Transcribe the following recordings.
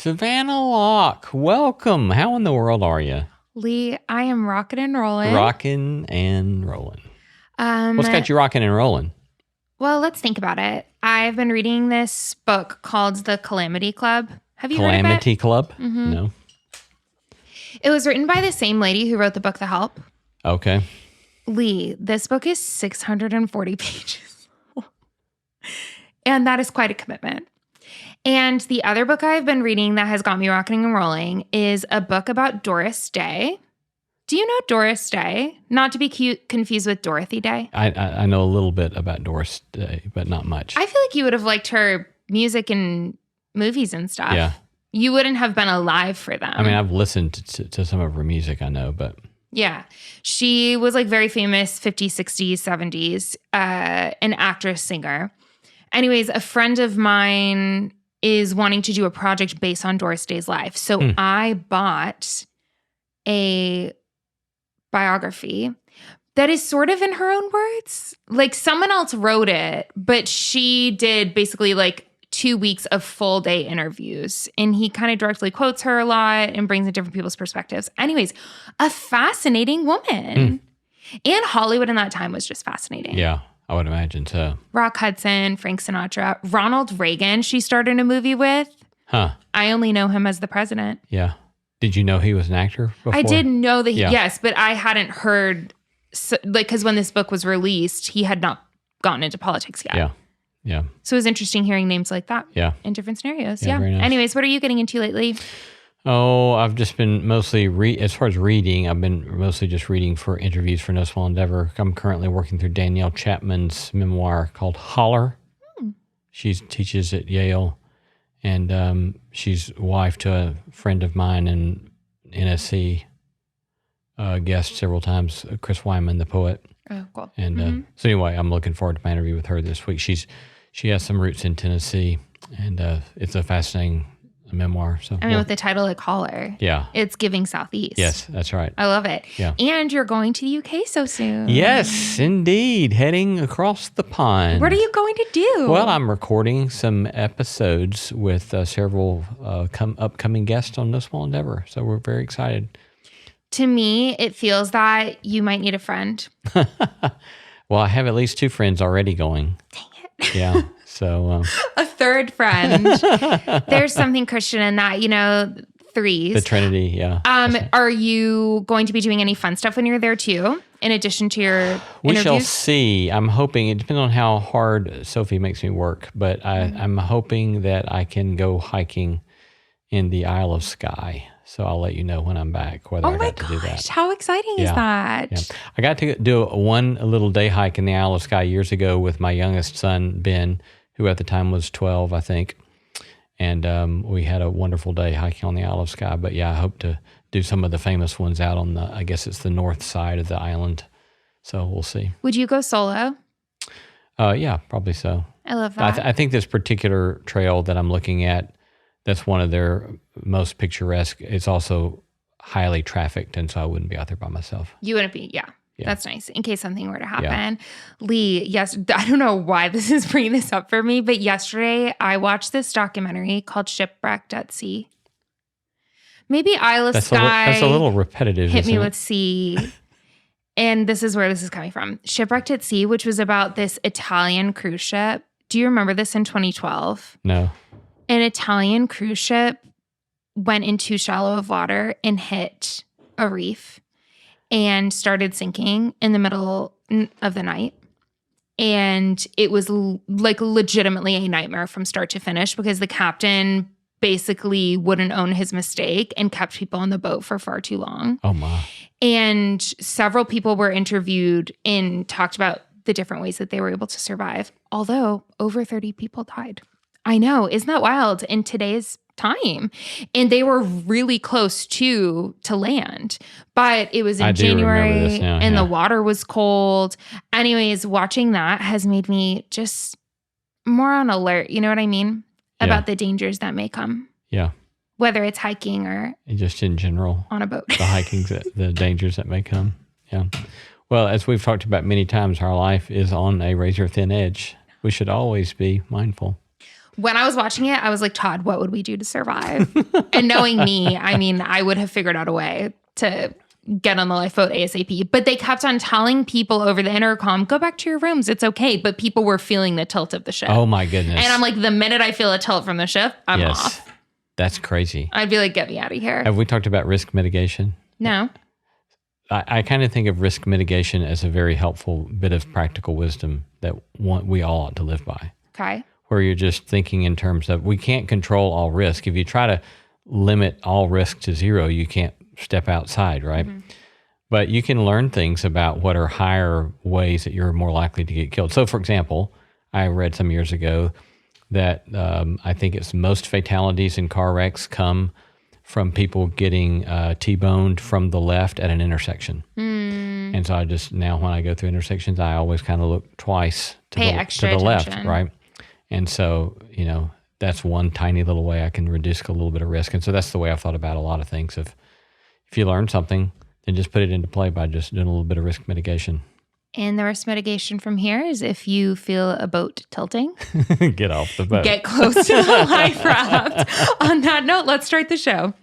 Savannah Locke, welcome. How in the world are you? Lee, I am rocking and rolling. Rocking and rolling. What's got you rocking and rolling? Well, let's think about it. I've been reading this book called The Calamity Club. Have you heard of it? Calamity Club? Mm-hmm. No. It was written by the same lady who wrote the book The Help. Okay. Lee, this book is 640 pages. And that is quite a commitment. And the other book I've been reading that has got me rocking and rolling is a book about Doris Day. Do you know Doris Day? Not to be confused with Dorothy Day. I know a little bit about Doris Day, but not much. I feel like you would have liked her music and movies and stuff. Yeah. You wouldn't have been alive for them. I mean, I've listened to some of her music, I know, but... Yeah. She was like very famous 50s, 60s, 70s, an actress, singer. Anyways, a friend of mine is wanting to do a project based on Doris Day's life. So I bought a biography that is sort of in her own words. Like someone else wrote it, but she did basically like 2 weeks of full day interviews. And he kind of directly quotes her a lot and brings in different people's perspectives. Anyways, a fascinating woman. And Hollywood in that time was just fascinating. Yeah. I would imagine so. Rock Hudson, Frank Sinatra, Ronald Reagan, she starred in a movie with. Huh. I only know him as the president. Yeah. Did you know he was an actor before? I did know that, yes, but I hadn't heard, because when this book was released, he had not gotten into politics yet. Yeah. Yeah. So it was interesting hearing names like that in different scenarios. Yeah. Very nice. Anyways, what are you getting into lately? Oh, I've just been mostly, as far as reading, I've been mostly just reading for interviews for No Small Endeavor. I'm currently working through Danielle Chapman's memoir called Holler. She teaches at Yale, and she's wife to a friend of mine in NSC, guest several times, Chris Wyman, the poet. Oh, cool. And so anyway, I'm looking forward to my interview with her this week. She has some roots in Tennessee, and it's a fascinating memoir. So I mean, with the title like Holler, it's giving Southeast. Yes, that's right. I love it. Yeah. And you're going to the UK so soon. Yes, indeed. Heading across the pond. What are you going to do? Well, I'm recording some episodes with several upcoming guests on No Small Endeavor. So we're very excited. To me, it feels that you might need a friend. Well, I have at least 2 friends already going. Dang it. Yeah. So a third friend. There's something Christian in that, threes. The Trinity, yeah. Are you going to be doing any fun stuff when you're there too, in addition to your We interviews? shall see. I'm hoping, it depends on how hard Sophie makes me work, but I'm hoping that I can go hiking in the Isle of Skye. So I'll let you know when I'm back whether I got to do that. How exciting is that? Yeah. I got to do one little day hike in the Isle of Skye years ago with my youngest son, Ben, who at the time was 12, I think. And we had a wonderful day hiking on the Isle of Skye. But yeah, I hope to do some of the famous ones out on I guess it's the north side of the island. So we'll see. Would you go solo? Yeah, probably so. I love that. I think this particular trail that I'm looking at, that's one of their most picturesque. It's also highly trafficked, and so I wouldn't be out there by myself. You wouldn't be, yeah. That's nice, in case something were to happen. Yeah. Lee, yes, I don't know why this is bringing this up for me, but yesterday I watched this documentary called Shipwrecked at Sea. Maybe Isle of Skye. That's a little repetitive. Hit me with sea. And this is where this is coming from. Shipwrecked at Sea, which was about this Italian cruise ship. Do you remember this in 2012? No. An Italian cruise ship went in too shallow of water and hit a reef and started sinking in the middle of the night. And it was like legitimately a nightmare from start to finish because the captain basically wouldn't own his mistake and kept people on the boat for far too long. Oh, my. And several people were interviewed and talked about the different ways that they were able to survive, although over 30 people died. I know. Isn't that wild in today's time? And they were really close to land, but it was in January and the water was cold. Anyways, watching that has made me just more on alert. You know what I mean? About the dangers that may come. Yeah. Whether it's hiking or just in general on a boat. The hiking, the dangers that may come. Yeah. Well, as we've talked about many times, our life is on a razor thin edge. We should always be mindful. When I was watching it, I was like, Todd, what would we do to survive? And knowing me, I mean, I would have figured out a way to get on the lifeboat ASAP. But they kept on telling people over the intercom, go back to your rooms. It's okay. But people were feeling the tilt of the ship. Oh, my goodness. And I'm like, the minute I feel a tilt from the ship, I'm off. That's crazy. I'd be like, get me out of here. Have we talked about risk mitigation? No. I kind of think of risk mitigation as a very helpful bit of practical wisdom that we all ought to live by. Okay. Where you're just thinking in terms of, we can't control all risk. If you try to limit all risk to zero, you can't step outside, right? Mm-hmm. But you can learn things about what are higher ways that you're more likely to get killed. So, for example, I read some years ago that I think it's most fatalities in car wrecks come from people getting T-boned from the left at an intersection. And so I just, now when I go through intersections, I always kind of look twice to the left, right? And so, that's one tiny little way I can reduce a little bit of risk. And so that's the way I've thought about a lot of things. If you learn something, then just put it into play by just doing a little bit of risk mitigation. And the risk mitigation from here is if you feel a boat tilting, get off the boat. Get close to the life raft. On that note, let's start the show.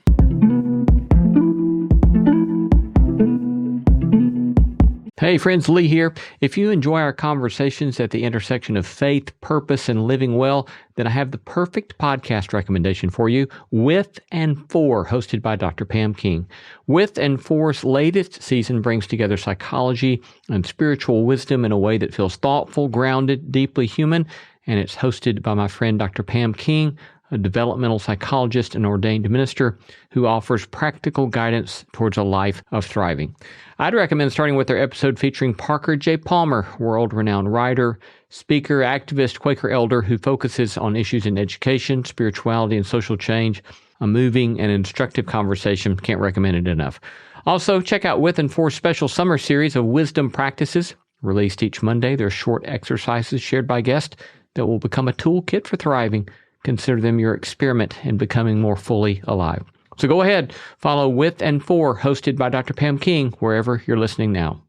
Hey friends, Lee here. If you enjoy our conversations at the intersection of faith, purpose, and living well, then I have the perfect podcast recommendation for you, With and For, hosted by Dr. Pam King. With and For's latest season brings together psychology and spiritual wisdom in a way that feels thoughtful, grounded, deeply human, and it's hosted by my friend Dr. Pam King, a developmental psychologist and ordained minister who offers practical guidance towards a life of thriving. I'd recommend starting with their episode featuring Parker J. Palmer, world-renowned writer, speaker, activist, Quaker elder who focuses on issues in education, spirituality, and social change. A moving and instructive conversation. Can't recommend it enough. Also, check out With and For's special summer series of wisdom practices. Released each Monday, they're short exercises shared by guests that will become a toolkit for thriving. Consider them your experiment in becoming more fully alive. So go ahead, follow With and For, hosted by Dr. Pam King, wherever you're listening now.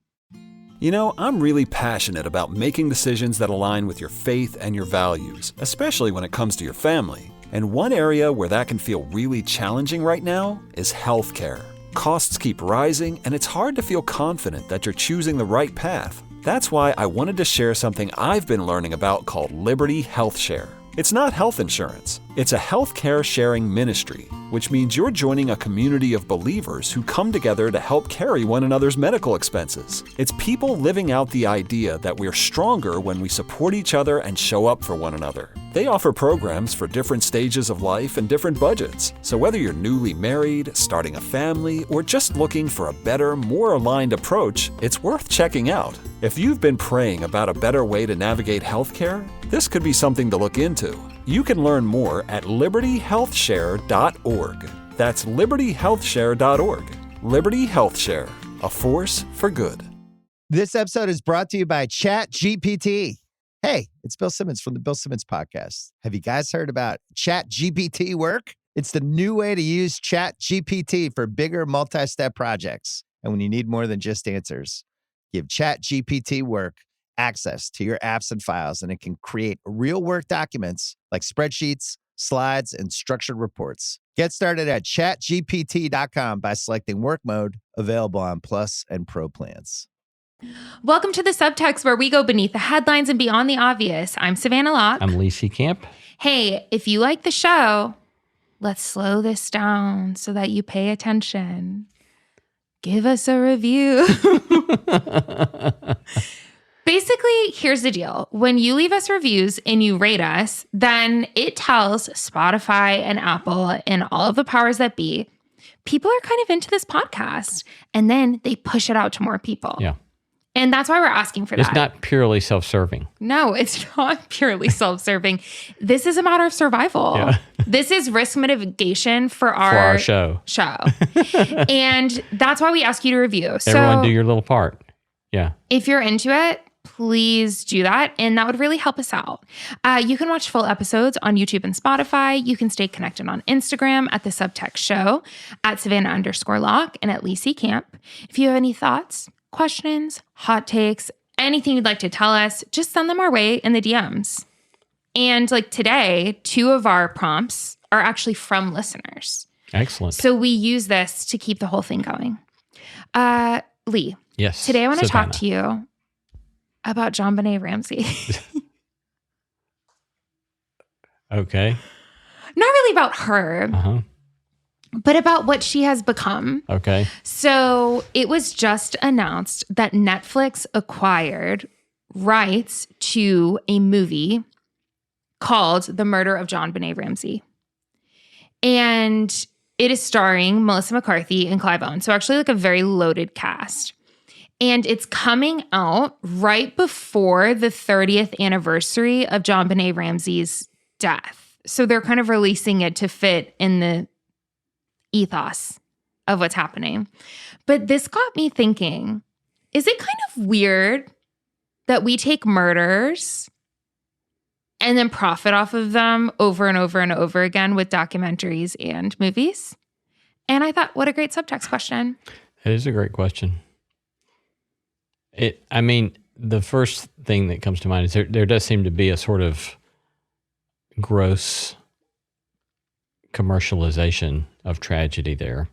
I'm really passionate about making decisions that align with your faith and your values, especially when it comes to your family. And one area where that can feel really challenging right now is healthcare. Costs keep rising, and it's hard to feel confident that you're choosing the right path. That's why I wanted to share something I've been learning about called Liberty Health Share. It's not health insurance. It's a healthcare sharing ministry, which means you're joining a community of believers who come together to help carry one another's medical expenses. It's people living out the idea that we're stronger when we support each other and show up for one another. They offer programs for different stages of life and different budgets. So whether you're newly married, starting a family, or just looking for a better, more aligned approach, it's worth checking out. If you've been praying about a better way to navigate healthcare, this could be something to look into. You can learn more at libertyhealthshare.org. That's libertyhealthshare.org. Liberty Health Share, a force for good. This episode is brought to you by ChatGPT. Hey, it's Bill Simmons from the Bill Simmons Podcast. Have you guys heard about ChatGPT work? It's the new way to use ChatGPT for bigger multi-step projects. And when you need more than just answers, give ChatGPT work access to your apps and files, and it can create real work documents like spreadsheets, slides, and structured reports. Get started at chatgpt.com by selecting work mode, available on Plus and Pro plans. Welcome to the Subtext, where we go beneath the headlines and beyond the obvious. I'm Savannah Locke. I'm Lacey Camp. Hey, if you like the show, let's slow this down so that you pay attention. Give us a review. Basically, here's the deal. When you leave us reviews and you rate us, then it tells Spotify and Apple and all of the powers that be, people are kind of into this podcast. And then they push it out to more people. Yeah. And that's why we're asking for that. It's not purely self-serving. No, it's not purely self-serving. This is a matter of survival. Yeah. This is risk mitigation for our show. And that's why we ask you to review. Everyone do your little part. Yeah. If you're into it, please do that. And that would really help us out. You can watch full episodes on YouTube and Spotify. You can stay connected on Instagram at The Subtext Show, at Savannah_Locke, and at Lacey Camp. If you have any thoughts, questions, hot takes, anything you'd like to tell us, just send them our way in the DMs. And like today, 2 of our prompts are actually from listeners. Excellent. So we use this to keep the whole thing going. Lee. Yes. Today I want to Savannah. talk to you about JonBenét Ramsey. Okay. Not really about her, Uh-huh. but about what she has become. Okay. So it was just announced that Netflix acquired rights to a movie called The Murder of JonBenét Ramsey. And it is starring Melissa McCarthy and Clive Owen. So actually like a very loaded cast. And it's coming out right before the 30th anniversary of JonBenét Ramsey's death. So they're kind of releasing it to fit in the ethos of what's happening. But this got me thinking, is it kind of weird that we take murders and then profit off of them over and over and over again with documentaries and movies? And I thought, what a great subtext question. It is a great question. The first thing that comes to mind is there does seem to be a sort of gross commercialization of tragedy there.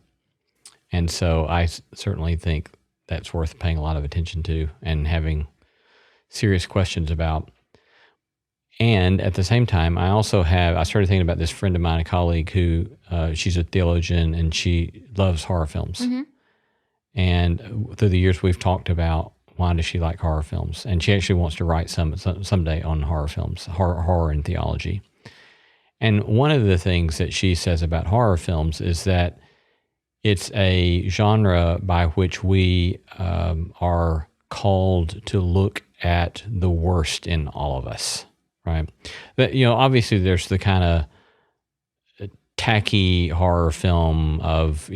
And so I certainly think that's worth paying a lot of attention to and having serious questions about. And at the same time, I started thinking about this friend of mine, a colleague who, she's a theologian and she loves horror films. Mm-hmm. And through the years, we've talked about why does she like horror films? And she actually wants to write someday on horror films, horror and theology. And one of the things that she says about horror films is that it's a genre by which we are called to look at the worst in all of us, right? But, obviously there's the kind of tacky horror film of,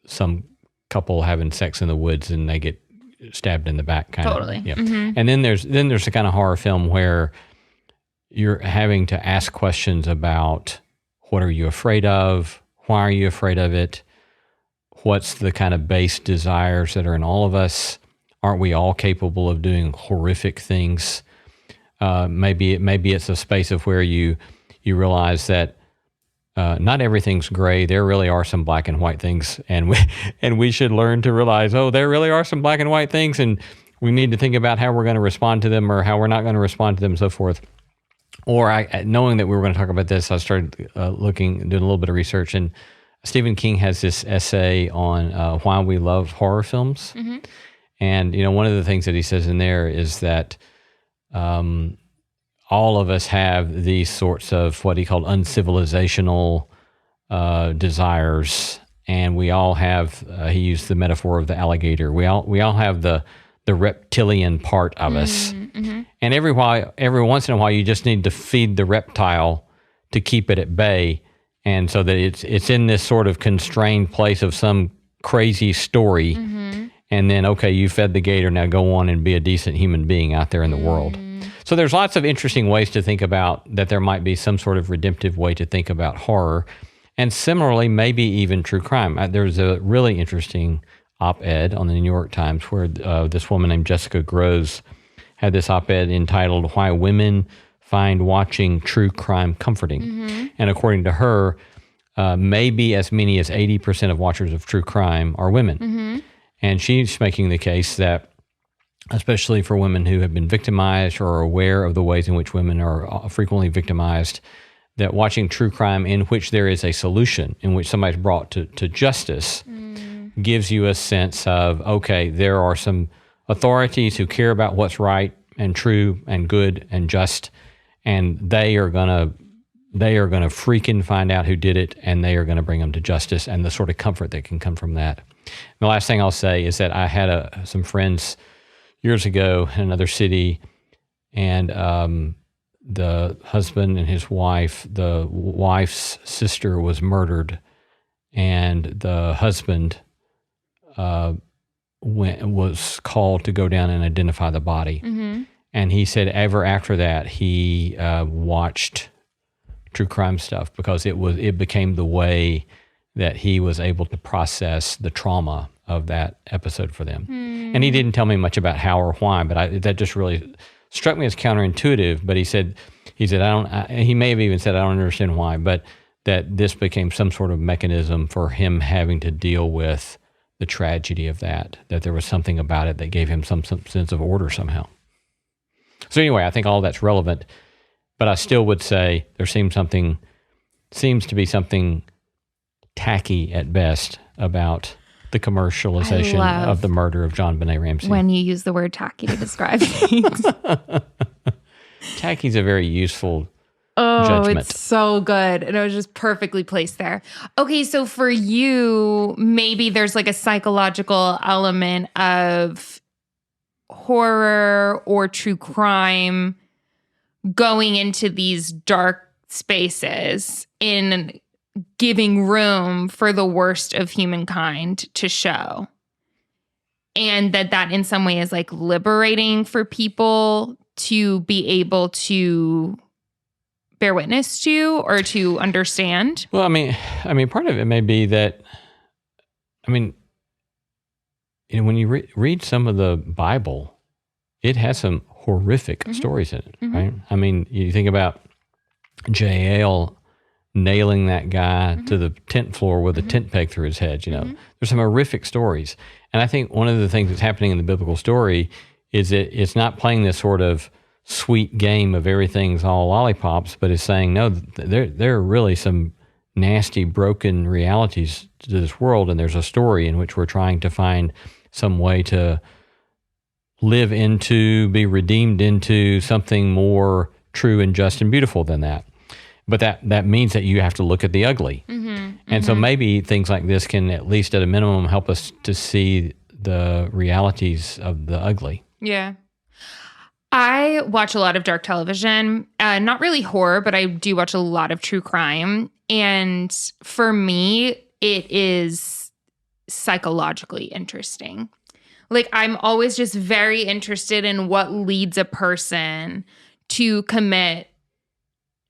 some couple having sex in the woods and they get stabbed in the back kind Totally. of. Yeah. Mm-hmm. And then there's the kind of horror film where you're having to ask questions about what are you afraid of? Why are you afraid of it? What's the kind of base desires that are in all of us? Aren't we all capable of doing horrific things? Maybe it's a space of where you realize that not everything's gray. There really are some black and white things, and we should learn to realize, there really are some black and white things, and we need to think about how we're going to respond to them or how we're not going to respond to them, and so forth. Or knowing that we were going to talk about this, I started doing a little bit of research, and Stephen King has this essay on why we love horror films. Mm-hmm. And, one of the things that he says in there is that all of us have these sorts of what he called uncivilizational desires. And we all have, he used the metaphor of the alligator. We all have the reptilian part of us. Mm-hmm. And every once in a while, you just need to feed the reptile to keep it at bay. And so that it's in this sort of constrained place of some crazy story. Mm-hmm. And then, okay, you fed the gator, now go on and be a decent human being out there in the world. So there's lots of interesting ways to think about that there might be some sort of redemptive way to think about horror. And similarly, maybe even true crime. There's a really interesting op-ed on the New York Times where this woman named Jessica Groves had this op-ed entitled Why Women Find Watching True Crime Comforting. Mm-hmm. And according to her, maybe as many as 80% of watchers of true crime are women. Mm-hmm. And she's making the case that, especially for women who have been victimized or are aware of the ways in which women are frequently victimized, that watching true crime in which there is a solution, in which somebody's brought to justice, gives you a sense of, okay, there are some authorities who care about what's right and true and good and just, and they are gonna freaking find out who did it, and they are gonna bring them to justice, and the sort of comfort that can come from that. And the last thing I'll say is that I had some friends years ago in another city, and the husband and his wife, the wife's sister was murdered, and the husband was called to go down and identify the body. Mm-hmm. And he said ever after that, he watched true crime stuff because it became the way that he was able to process the trauma of that episode for them. And he didn't tell me much about how or why, but that just really struck me as counterintuitive. But he said He said, he may have even said, I don't understand why, but that this became some sort of mechanism for him having to deal with the tragedy of that there was something about it that gave him some sense of order somehow. So anyway, I think all that's relevant, but I still would say there seems to be something tacky at best about the commercialization of the murder of JonBenét Ramsey. When you use the word tacky to describe things. Tacky is a very useful judgment. It's so good. And it was just perfectly placed there. Okay, so for you, maybe there's like a psychological element of horror or true crime going into these dark spaces in giving room for the worst of humankind to show. And that in some way is like liberating for people to be able to bear witness to or to understand. Well, I mean, part of it may be that, when you read some of the Bible, it has some horrific stories in it, right? I mean, you think about Jael nailing that guy to the tent floor with a tent peg through his head, There's some horrific stories. And I think one of the things that's happening in the biblical story is it's not playing this sort of sweet game of everything's all lollipops, but it's saying, no, there are really some nasty, broken realities to this world, and there's a story in which we're trying to find some way to live into, be redeemed into something more true and just and beautiful than that. But that means that you have to look at the ugly. And so maybe things like this can, at least at a minimum, help us to see the realities of the ugly. Yeah. I watch a lot of dark television, not really horror, but I do watch a lot of true crime. And for me, it is psychologically interesting. Like, I'm always just very interested in what leads a person to commit,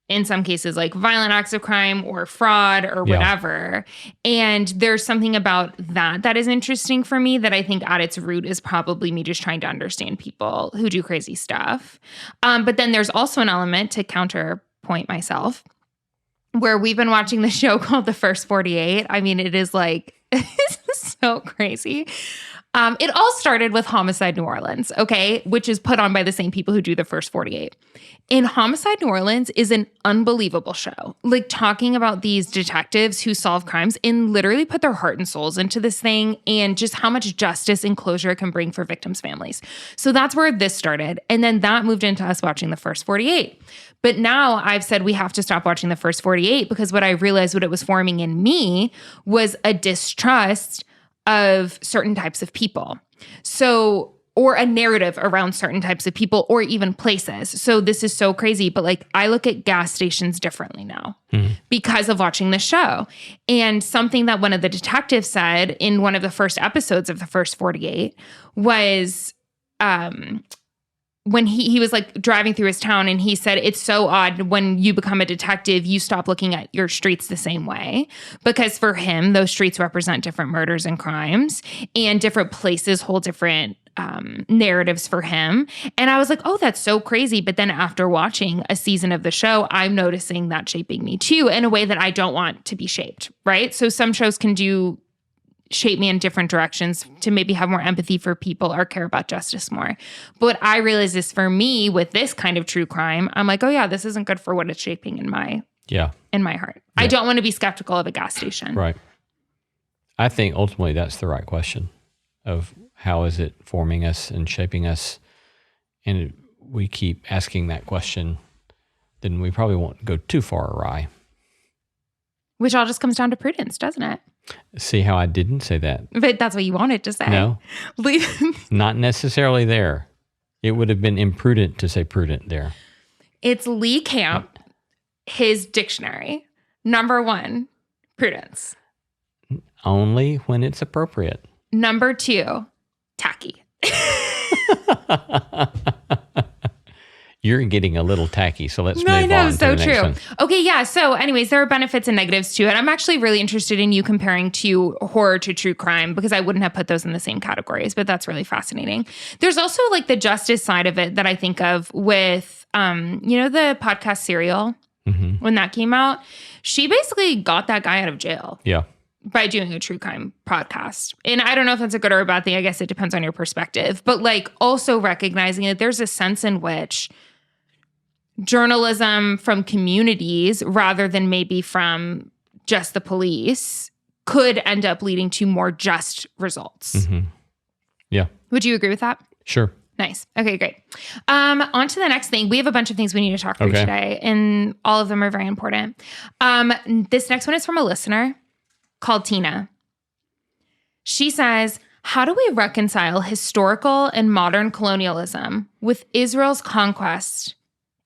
in some cases, like violent acts of crime or fraud or whatever. And there's something about that is interesting for me that I think at its root is probably me just trying to understand people who do crazy stuff. But then there's also an element, to counterpoint myself, where we've been watching the show called The First 48. I mean, it is like, it's so crazy. It all started with Homicide New Orleans, okay, which is put on by the same people who do The First 48. And Homicide New Orleans is an unbelievable show, like talking about these detectives who solve crimes and literally put their heart and souls into this thing, and just how much justice and closure it can bring for victims' families. So that's where this started. And then that moved into us watching The First 48. But now I've said we have to stop watching The First 48 because what I realized what it was forming in me was a distrust of certain types of people. So, or a narrative around certain types of people or even places. So this is so crazy, but like I look at gas stations differently now because of watching the show. And something that one of the detectives said in one of the first episodes of The First 48 was, when he was like driving through his town, and he said, it's so odd when you become a detective, you stop looking at your streets the same way, because for him, those streets represent different murders and crimes, and different places hold different narratives for him. And I was like, oh, that's so crazy. But then after watching a season of the show, I'm noticing that shaping me too, in a way that I don't want to be shaped, right? So some shows can shape me in different directions to maybe have more empathy for people or care about justice more. But I realized this for me with this kind of true crime. I'm like, oh yeah, this isn't good for what it's shaping in my heart. Yeah. I don't want to be skeptical of a gas station. Right. I think ultimately that's the right question of how is it forming us and shaping us. And we keep asking that question, then we probably won't go too far awry. Which all just comes down to prudence, doesn't it? See how I didn't say that? But that's what you wanted to say. No, not necessarily there. It would have been imprudent to say prudent there. It's Lee Camp, his dictionary. Number 1, prudence. Only when it's appropriate. Number 2, tacky. You're getting a little tacky, so let's move on to the next one. Okay, yeah. So anyways, there are benefits and negatives to it. I'm actually really interested in you comparing to horror to true crime, because I wouldn't have put those in the same categories, but that's really fascinating. There's also like the justice side of it that I think of with the podcast Serial, when that came out, she basically got that guy out of jail. Yeah. By doing a true crime podcast. And I don't know if that's a good or a bad thing. I guess it depends on your perspective. But like also recognizing that there's a sense in which journalism from communities rather than maybe from just the police could end up leading to more just results. Yeah. Would you agree with that? Sure. Nice. Okay, great. On to the next thing. We have a bunch of things we need to talk through today, and all of them are very important. This next one is from a listener called Tina. She says, how do we reconcile historical and modern colonialism with Israel's conquest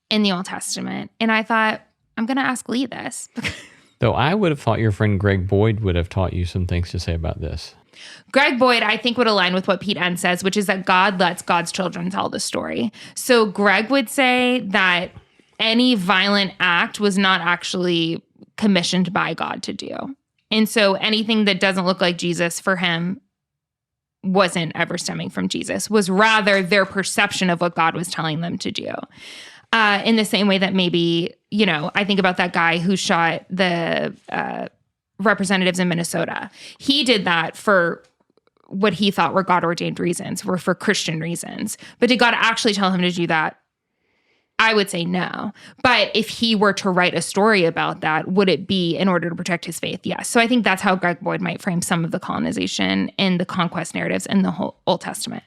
in the Old Testament? And I thought, I'm going to ask Lee this. Though I would have thought your friend Greg Boyd would have taught you some things to say about this. Greg Boyd, I think, would align with what Pete N says, which is that God lets God's children tell the story. So Greg would say that any violent act was not actually commissioned by God to do. And so anything that doesn't look like Jesus for him wasn't ever stemming from Jesus, was rather their perception of what God was telling them to do. In the same way that maybe, I think about that guy who shot the representatives in Minnesota. He did that for what he thought were God-ordained reasons, were for Christian reasons. But did God actually tell him to do that? I would say no. But if he were to write a story about that, would it be in order to protect his faith? Yes. So I think that's how Greg Boyd might frame some of the colonization and the conquest narratives in the whole Old Testament.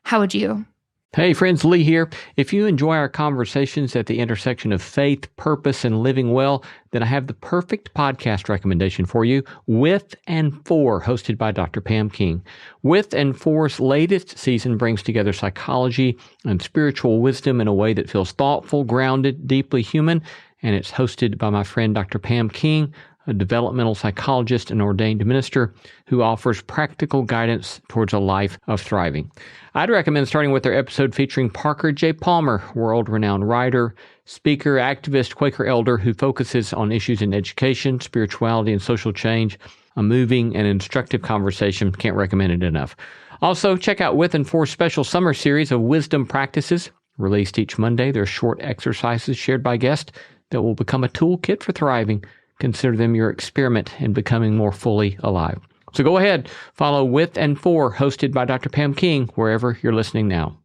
How would you? Hey friends, Lee here. If you enjoy our conversations at the intersection of faith, purpose, and living well, then I have the perfect podcast recommendation for you, With and For, hosted by Dr. Pam King. With and For's latest season brings together psychology and spiritual wisdom in a way that feels thoughtful, grounded, deeply human, and it's hosted by my friend Dr. Pam King, a developmental psychologist and ordained minister who offers practical guidance towards a life of thriving. I'd recommend starting with their episode featuring Parker J. Palmer, world-renowned writer, speaker, activist, Quaker elder who focuses on issues in education, spirituality, and social change. A moving and instructive conversation. Can't recommend it enough. Also, check out With and For's special summer series of wisdom practices. Released each Monday, they're short exercises shared by guests that will become a toolkit for thriving. Consider them your experiment in becoming more fully alive. So go ahead, follow With and For, hosted by Dr. Pam King, wherever you're listening now.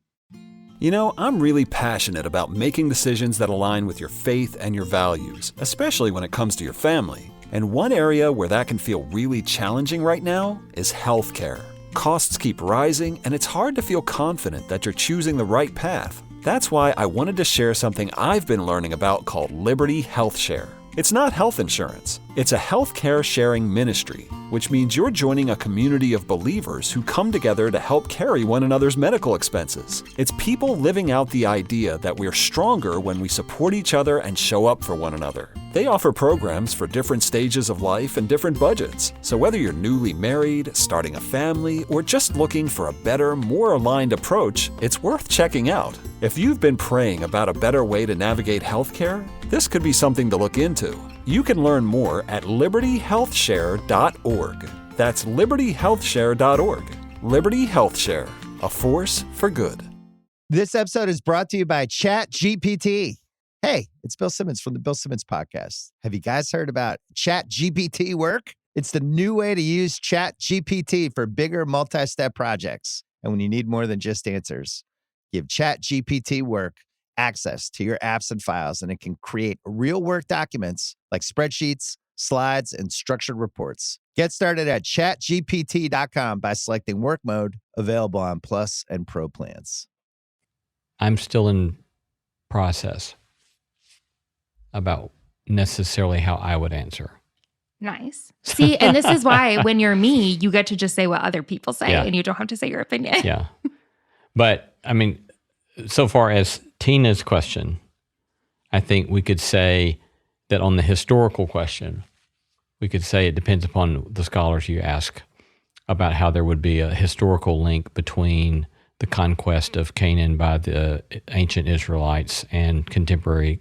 I'm really passionate about making decisions that align with your faith and your values, especially when it comes to your family. And one area where that can feel really challenging right now is healthcare. Costs keep rising, and it's hard to feel confident that you're choosing the right path. That's why I wanted to share something I've been learning about called Liberty Health Share. It's not health insurance. It's a healthcare sharing ministry, which means you're joining a community of believers who come together to help carry one another's medical expenses. It's people living out the idea that we're stronger when we support each other and show up for one another. They offer programs for different stages of life and different budgets. So whether you're newly married, starting a family, or just looking for a better, more aligned approach, it's worth checking out. If you've been praying about a better way to navigate healthcare, this could be something to look into. You can learn more at libertyhealthshare.org. That's libertyhealthshare.org. Liberty Health Share, a force for good. This episode is brought to you by ChatGPT. Hey, it's Bill Simmons from the Bill Simmons Podcast. Have you guys heard about ChatGPT work? It's the new way to use ChatGPT for bigger multi-step projects. And when you need more than just answers, give ChatGPT work access to your apps and files, and it can create real work documents like spreadsheets, slides, and structured reports. Get started at chatgpt.com by selecting work mode, available on Plus and Pro plans. I'm still in process about necessarily how I would answer. Nice. See, and this is why when you're me, you get to just say what other people say, Yeah. and you don't have to say your opinion. Yeah. But, I mean, so far as Tina's question, I think we could say that on the historical question, we could say it depends upon the scholars you ask about how there would be a historical link between the conquest of Canaan by the ancient Israelites and contemporary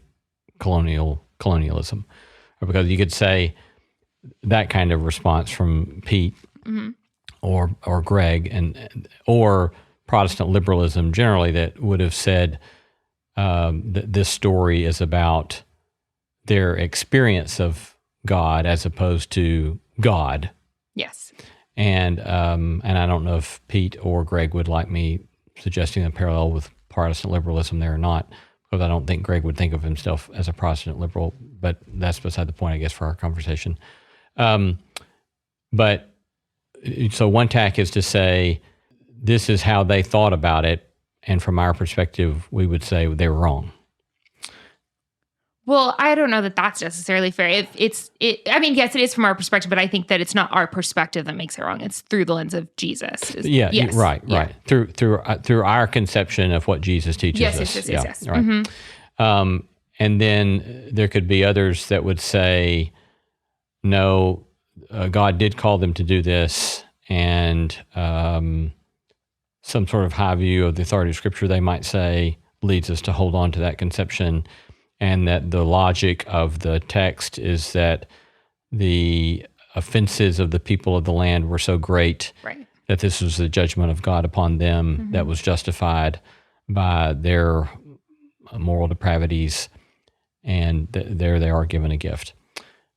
colonialism. Because you could say that kind of response from Pete or Greg or Protestant liberalism generally that would have said this story is about their experience of God as opposed to God. Yes. And I don't know if Pete or Greg would like me suggesting a parallel with Protestant liberalism there or not, because I don't think Greg would think of himself as a Protestant liberal, but that's beside the point, I guess, for our conversation. But so one tack is to say, this is how they thought about it, and from our perspective, we would say they were wrong. Well, I don't know that that's necessarily fair. Yes, it is from our perspective, but I think that it's not our perspective that makes it wrong. It's through the lens of Jesus. Yes. Right. Through our conception of what Jesus teaches us. Yes. Right. Mm-hmm. And then there could be others that would say, no, God did call them to do this, and some sort of high view of the authority of Scripture, they might say, leads us to hold on to that conception. And that the logic of the text is that the offenses of the people of the land were so great that this was the judgment of God upon them that was justified by their moral depravities, and there they are given a gift,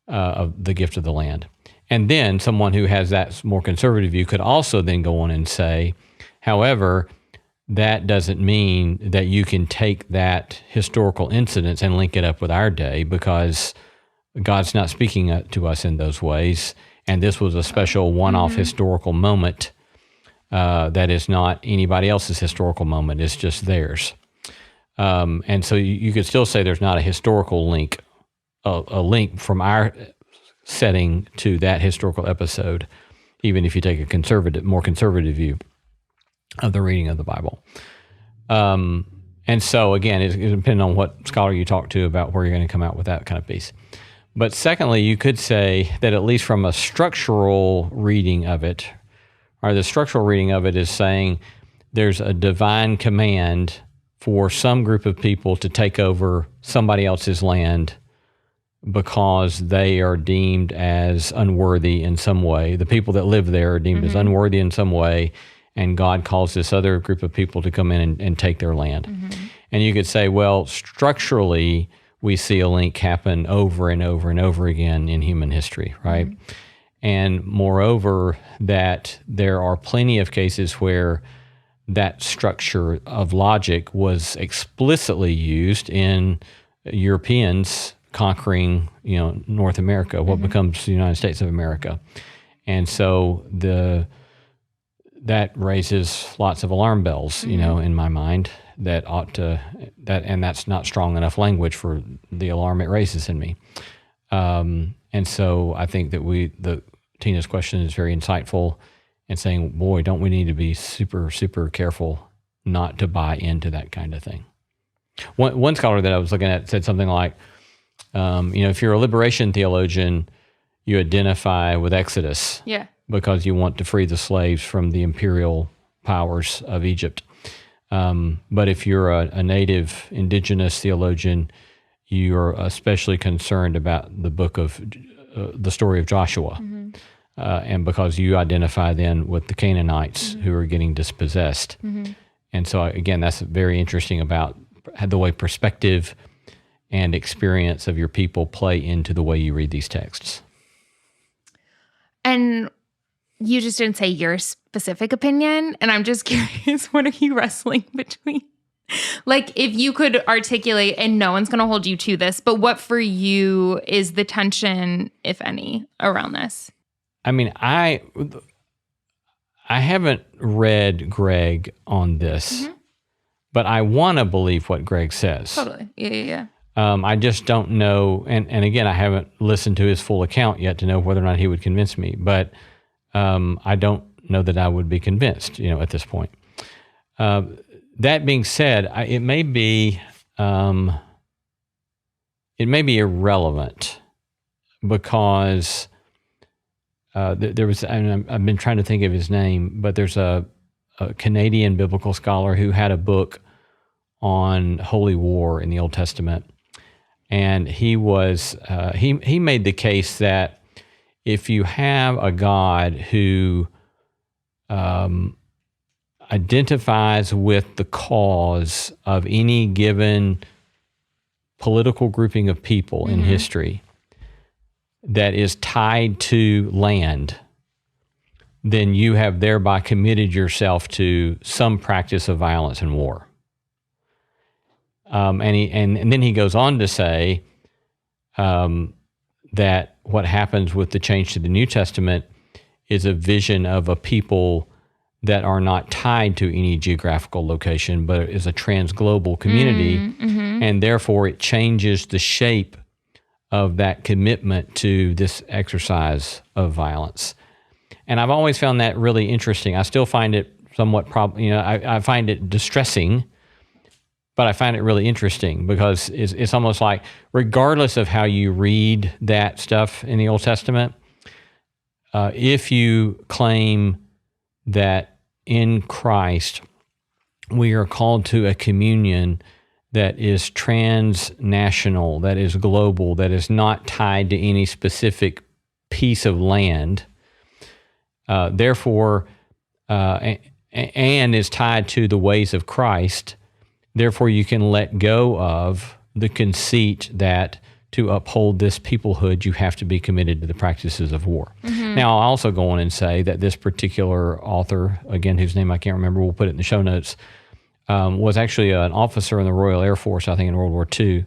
of the gift of the land. And then someone who has that more conservative view could also then go on and say, however, that doesn't mean that you can take that historical incident and link it up with our day, because God's not speaking to us in those ways. And this was a special one-off historical moment that is not anybody else's historical moment. It's just theirs. And so you could still say there's not a historical link, a link from our setting to that historical episode, even if you take a more conservative view of the reading of the Bible. And so again, it depends on what scholar you talk to about where you're going to come out with that kind of piece. But secondly, you could say that at least from a structural reading of it, or the structural reading of it is saying there's a divine command for some group of people to take over somebody else's land because they are deemed as unworthy in some way. The people that live there are deemed as unworthy in some way, and God calls this other group of people to come in and take their land. And you could say, well, structurally, we see a link happen over and over and over again in human history, right? And moreover, that there are plenty of cases where that structure of logic was explicitly used in Europeans conquering, North America, what becomes the United States of America. And so that raises lots of alarm bells, in my mind, and that's not strong enough language for the alarm it raises in me. And so I think that Tina's question is very insightful in saying, boy, don't we need to be super, super careful not to buy into that kind of thing. One scholar that I was looking at said something like, if you're a liberation theologian, you identify with Exodus. Yeah. Because you want to free the slaves from the imperial powers of Egypt. But if you're a native indigenous theologian, you're especially concerned about the book of the story of Joshua. And because you identify then with the Canaanites who are getting dispossessed. And so again, that's very interesting about the way perspective and experience of your people play into the way you read these texts. And you just didn't say your specific opinion, and I'm just curious, what are you wrestling between? Like, if you could articulate, and no one's going to hold you to this, but what for you is the tension, if any, around this? I mean, I haven't read Greg on this, but I want to believe what Greg says. Totally. Yeah. I just don't know, and again, I haven't listened to his full account yet to know whether or not he would convince me, but I don't know that I would be convinced, at this point. That being said, it may be irrelevant because there was, and I've been trying to think of his name, but there's a Canadian biblical scholar who had a book on holy war in the Old Testament, and he made the case that if you have a God who identifies with the cause of any given political grouping of people in history that is tied to land, then you have thereby committed yourself to some practice of violence and war. And then he goes on to say that what happens with the change to the New Testament is a vision of a people that are not tied to any geographical location, but is a transglobal community, and therefore it changes the shape of that commitment to this exercise of violence. And I've always found that really interesting. I still find it somewhat I find it distressing, but I find it really interesting because it's almost like, regardless of how you read that stuff in the Old Testament, if you claim that in Christ we are called to a communion that is transnational, that is global, that is not tied to any specific piece of land, therefore, and is tied to the ways of Christ, therefore you can let go of the conceit that to uphold this peoplehood, you have to be committed to the practices of war. Now, I'll also go on and say that this particular author, again, whose name I can't remember, we'll put it in the show notes, was actually an officer in the Royal Air Force, I think in World War II.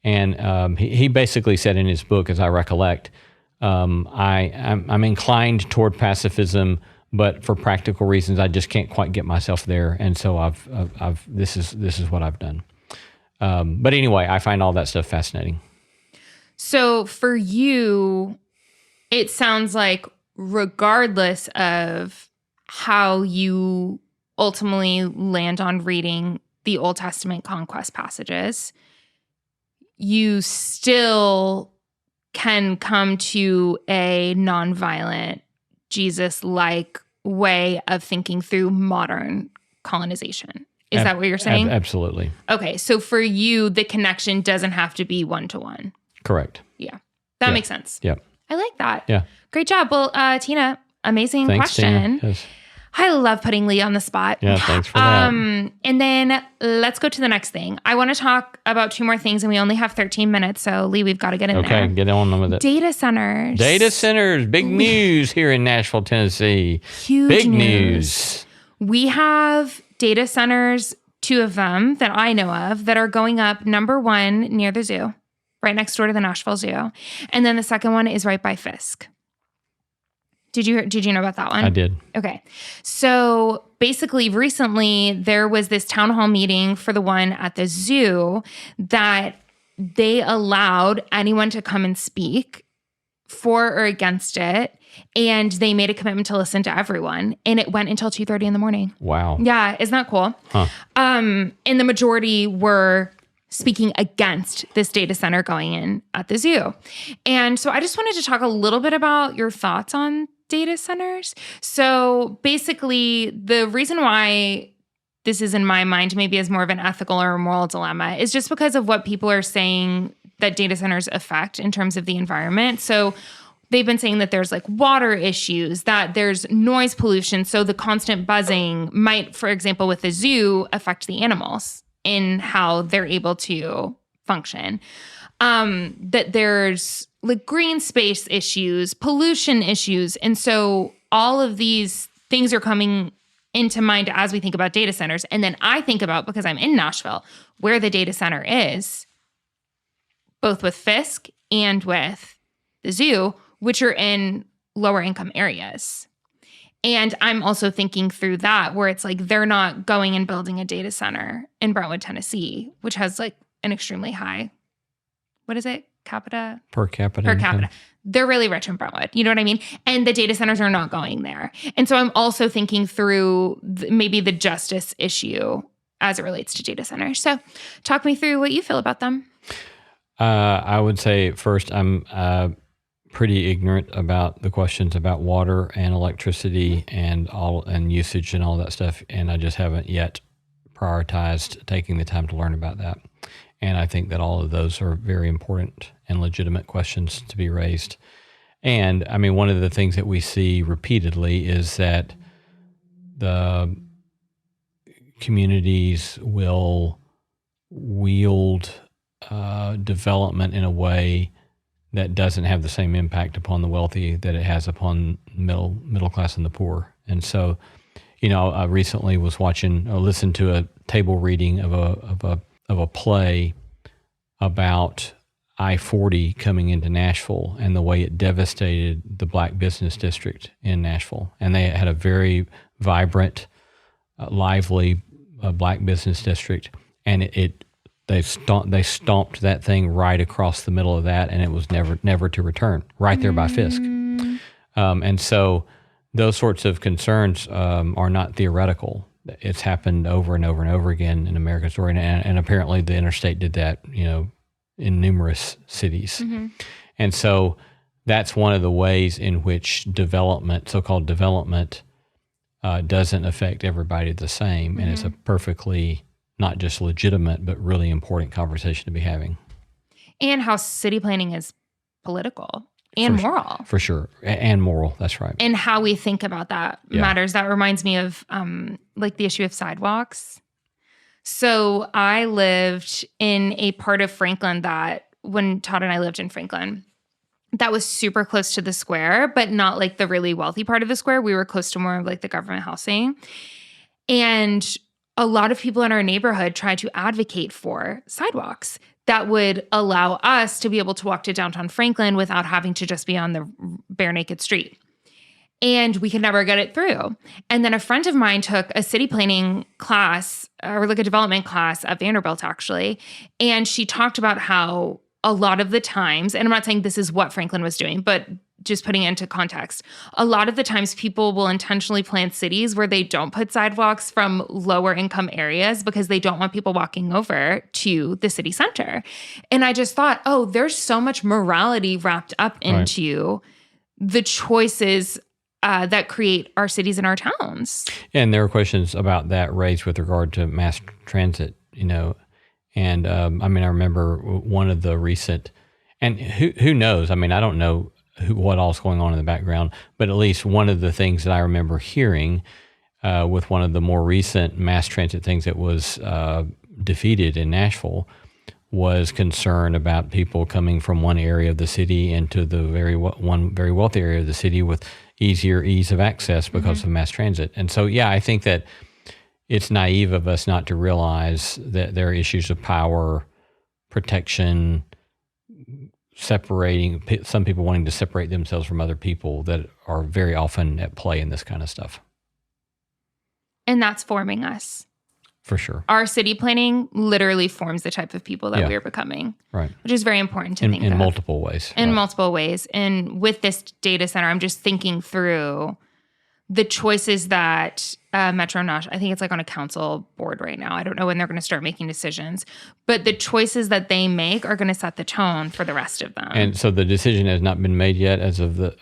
And he basically said in his book, as I recollect, I'm inclined toward pacifism, but for practical reasons, I just can't quite get myself there. And so this is what I've done. But anyway, I find all that stuff fascinating. So for you, it sounds like regardless of how you ultimately land on reading the Old Testament conquest passages, you still can come to a nonviolent, Jesus-like way of thinking through modern colonization. Is that what you're saying? Absolutely. Okay, so for you, the connection doesn't have to be one-to-one. Correct. Yeah, that makes sense. Yeah. I like that. Yeah. Great job. Well, Tina, amazing Thanks, question. Tina. Yes. I love putting Lee on the spot. Yeah, thanks for that. And then let's go to the next thing. I want to talk about two more things, and we only have 13 minutes. So, Lee, we've got to get in there. Okay, get on with it. Data centers. Data centers. Big news here in Nashville, Tennessee. Huge Big news. We have data centers, two of them that I know of, that are going up. Number one, near the zoo, right next door to the Nashville Zoo. And then the second one is right by Fisk. Did you know about that one? I did. Okay. So basically, recently, there was this town hall meeting for the one at the zoo that they allowed anyone to come and speak for or against it. And they made a commitment to listen to everyone. And it went until 2:30 in the morning. Wow. Yeah. Isn't that cool? Huh. And the majority were speaking against this data center going in at the zoo. And so I just wanted to talk a little bit about your thoughts on data centers. So basically, the reason why this is in my mind maybe as more of an ethical or a moral dilemma is just because of what people are saying that data centers affect in terms of the environment. So they've been saying that there's like water issues, that there's noise pollution. So the constant buzzing might, for example, with the zoo, affect the animals in how they're able to function. That there's like green space issues, pollution issues. And so all of these things are coming into mind as we think about data centers. And then I think about, because I'm in Nashville, where the data center is, both with Fisk and with the zoo, which are in lower income areas. And I'm also thinking through that, where it's like they're not going and building a data center in Brentwood, Tennessee, which has like an extremely high, what is it? Per capita. They're really rich in Brentwood. You know what I mean? And the data centers are not going there. And so I'm also thinking through maybe the justice issue as it relates to data centers. So talk me through what you feel about them. I would say first, I'm pretty ignorant about the questions about water and electricity and usage and all that stuff. And I just haven't yet prioritized taking the time to learn about that. And I think that all of those are very important and legitimate questions to be raised. And I mean, one of the things that we see repeatedly is that the communities will wield development in a way that doesn't have the same impact upon the wealthy that it has upon middle class and the poor. And so, I recently was listened to a table reading of a play about I-40 coming into Nashville and the way it devastated the black business district in Nashville. And they had a very vibrant, lively black business district, and they stomped that thing right across the middle of that, and it was never to return, right there by Fisk. And so those sorts of concerns are not theoretical. It's happened over and over and over again in American story, and apparently the interstate did that, in numerous cities. And so that's one of the ways in which so-called development, doesn't affect everybody the same. And it's a perfectly not just legitimate, but really important conversation to be having. And how city planning is political and moral. For sure. And moral, that's right. And how we think about that matters. That reminds me of the issue of sidewalks. So I lived in a part of Franklin that when Todd and I lived in Franklin, that was super close to the square, but not like the really wealthy part of the square. We were close to more of like the government housing. And a lot of people in our neighborhood tried to advocate for sidewalks that would allow us to be able to walk to downtown Franklin without having to just be on the bare naked street. And we could never get it through. And then a friend of mine took a city planning class, or like a development class at Vanderbilt, actually. And she talked about how a lot of the times, and I'm not saying this is what Franklin was doing, but just putting it into context, a lot of the times people will intentionally plan cities where they don't put sidewalks from lower income areas because they don't want people walking over to the city center. And I just thought, there's so much morality wrapped up into the choices that create our cities and our towns. And there are questions about that raised with regard to mass transit, And I remember one of the recent, and who knows? I don't know what all's going on in the background, but at least one of the things that I remember hearing with one of the more recent mass transit things that was defeated in Nashville was concern about people coming from one area of the city into the one very wealthy area of the city with ease of access because of mass transit. And so, I think that it's naive of us not to realize that there are issues of power, protection, separating, some people wanting to separate themselves from other people that are very often at play in this kind of stuff. And that's forming us. For sure. Our city planning literally forms the type of people that we're becoming. Right. Which is very important to think of. In multiple ways. In multiple ways. And with this data center, I'm just thinking through the choices that Metro Nash, I think it's like on a council board right now. I don't know when they're going to start making decisions, but the choices that they make are going to set the tone for the rest of them. And so the decision has not been made yet as of the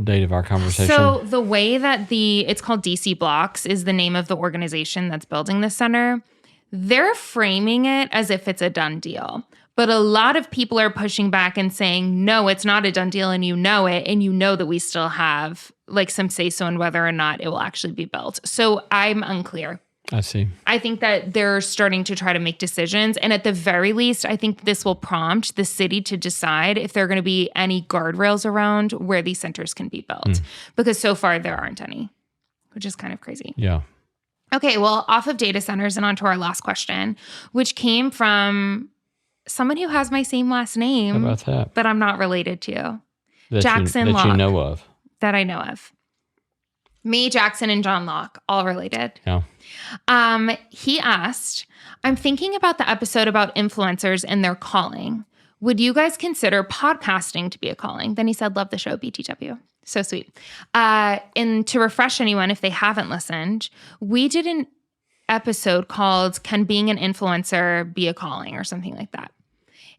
date of our conversation? So the way that it's called DC Blocks is the name of the organization that's building this center. They're framing it as if it's a done deal. But a lot of people are pushing back and saying, no, it's not a done deal, and you know it, and you know that we still have like some say-so in whether or not it will actually be built. So I'm unclear. I see. I think that they're starting to try to make decisions. And at the very least, I think this will prompt the city to decide if there are going to be any guardrails around where these centers can be built. Because so far there aren't any, which is kind of crazy. Yeah. Okay, well, off of data centers and on to our last question, which came from someone who has my same last name. How about that? But I'm not related to. Jackson Locke. That you know of. That I know of. Me, Jackson, and John Locke, all related. Yeah. He asked, I'm thinking about the episode about influencers and their calling. Would you guys consider podcasting to be a calling? Then he said, love the show, BTW. So sweet. And to refresh anyone, if they haven't listened, we did an episode called Can Being an Influencer Be a Calling or something like that.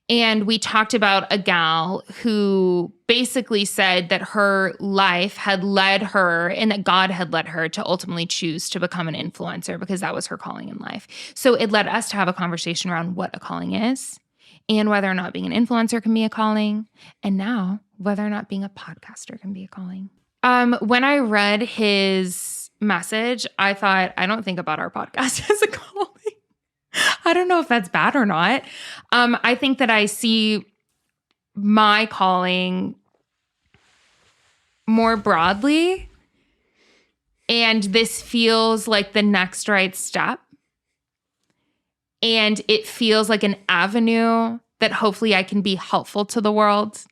And we talked about a gal who basically said that her life had led her and that God had led her to ultimately choose to become an influencer because that was her calling in life. So it led us to have a conversation around what a calling is and whether or not being an influencer can be a calling. And now whether or not being a podcaster can be a calling. When I read his message, I thought, I don't think about our podcast as a calling. I don't know if that's bad or not. I think that I see my calling more broadly, and this feels like the next right step. And it feels like an avenue that hopefully I can be helpful to the world.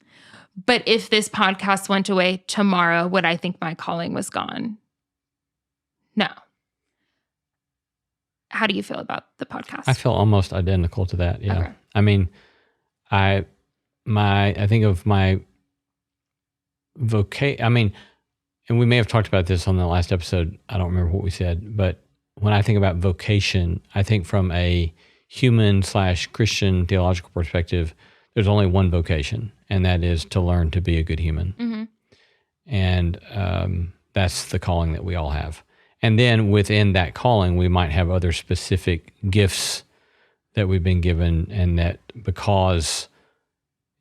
But if this podcast went away tomorrow, would I think my calling was gone? No. How do you feel about the podcast? I feel almost identical to that. Yeah. Okay. I mean, I think of my vocation. I mean, and we may have talked about this on the last episode. I don't remember what we said, but when I think about vocation, I think from a human/Christian theological perspective, there's only one vocation, and that is to learn to be a good human. Mm-hmm. And that's the calling that we all have. And then within that calling, we might have other specific gifts that we've been given, and that because,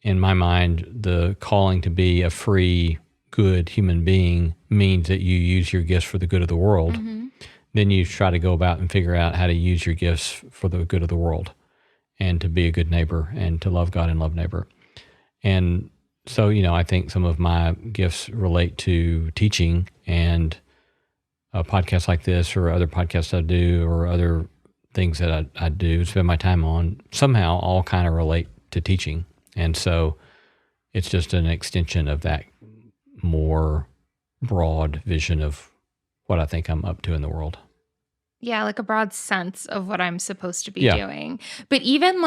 in my mind, the calling to be a free, good human being means that you use your gifts for the good of the world. Mm-hmm. Then you try to go about and figure out how to use your gifts for the good of the world and to be a good neighbor and to love God and love neighbor. And so, I think some of my gifts relate to teaching, and a podcast like this or other podcasts I do or other things that I do, spend my time on, somehow all kind of relate to teaching. And so it's just an extension of that more broad vision of what I think I'm up to in the world. Yeah, like a broad sense of what I'm supposed to be doing. But even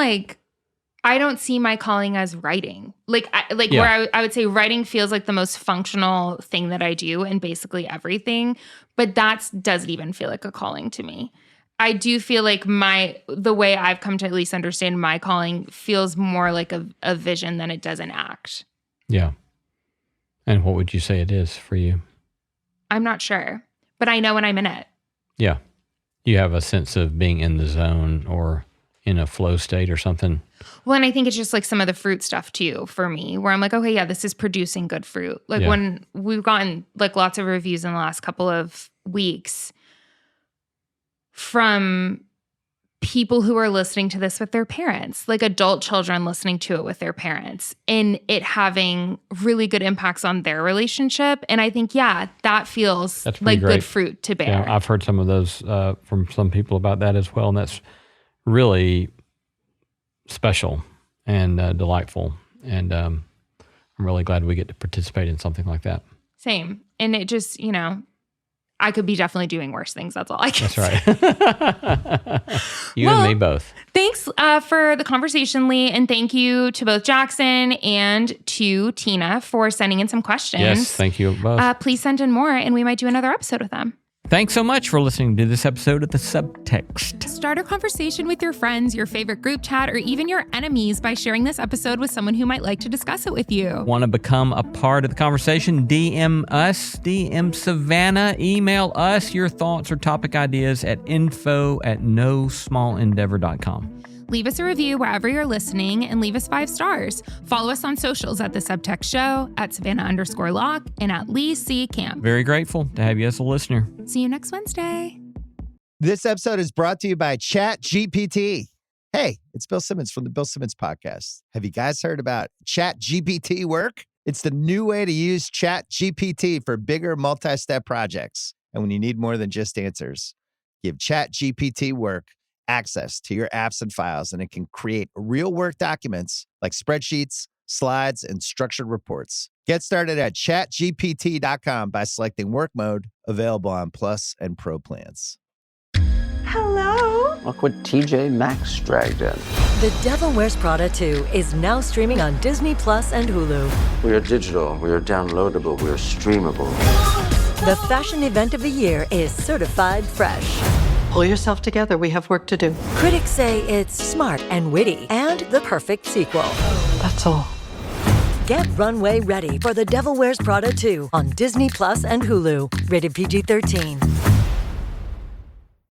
I don't see my calling as writing. Where I would say writing feels like the most functional thing that I do in basically everything, but that doesn't even feel like a calling to me. I do feel like the way I've come to at least understand my calling feels more like a vision than it does an act. Yeah. And what would you say it is for you? I'm not sure, but I know when I'm in it. Yeah. You have a sense of being in the zone or in a flow state or something. Well, and I think it's just like some of the fruit stuff too for me, where I'm like, okay, yeah, this is producing good fruit. When we've gotten lots of reviews in the last couple of weeks from people who are listening to this with their parents, like adult children listening to it with their parents, and it having really good impacts on their relationship. And I think, that feels like great. Good fruit to bear. Yeah, I've heard some of those from some people about that as well. And that's really special and delightful. And I'm really glad we get to participate in something like that. Same. And it just, I could be definitely doing worse things. That's all I can say. That's right. You and me both. Thanks for the conversation, Lee. And thank you to both Jackson and to Tina for sending in some questions. Yes, thank you both. Please send in more and we might do another episode with them. Thanks so much for listening to this episode of The Subtext. Start a conversation with your friends, your favorite group chat, or even your enemies by sharing this episode with someone who might like to discuss it with you. Want to become a part of the conversation? DM us, DM Savannah, email us your thoughts or topic ideas at info@nosmallendeavor.com. Leave us a review wherever you're listening and leave us 5 stars. Follow us on socials at The Subtext Show, at Savannah_Locke, and at Lee C. Camp. Very grateful to have you as a listener. See you next Wednesday. This episode is brought to you by ChatGPT. Hey, it's Bill Simmons from the Bill Simmons Podcast. Have you guys heard about ChatGPT work? It's the new way to use ChatGPT for bigger multi-step projects. And when you need more than just answers, give ChatGPT work access to your apps and files, and it can create real work documents like spreadsheets, slides, and structured reports. Get started at chatgpt.com by selecting work mode, available on Plus and Pro plans. Hello. Look what TJ Maxx dragged in. The Devil Wears Prada 2 is now streaming on Disney Plus and Hulu. We are digital, we are downloadable, we are streamable. The fashion event of the year is certified fresh. Pull yourself together, we have work to do. Critics say it's smart and witty and the perfect sequel. That's all. Get runway ready for The Devil Wears Prada 2 on Disney Plus and Hulu. Rated PG-13.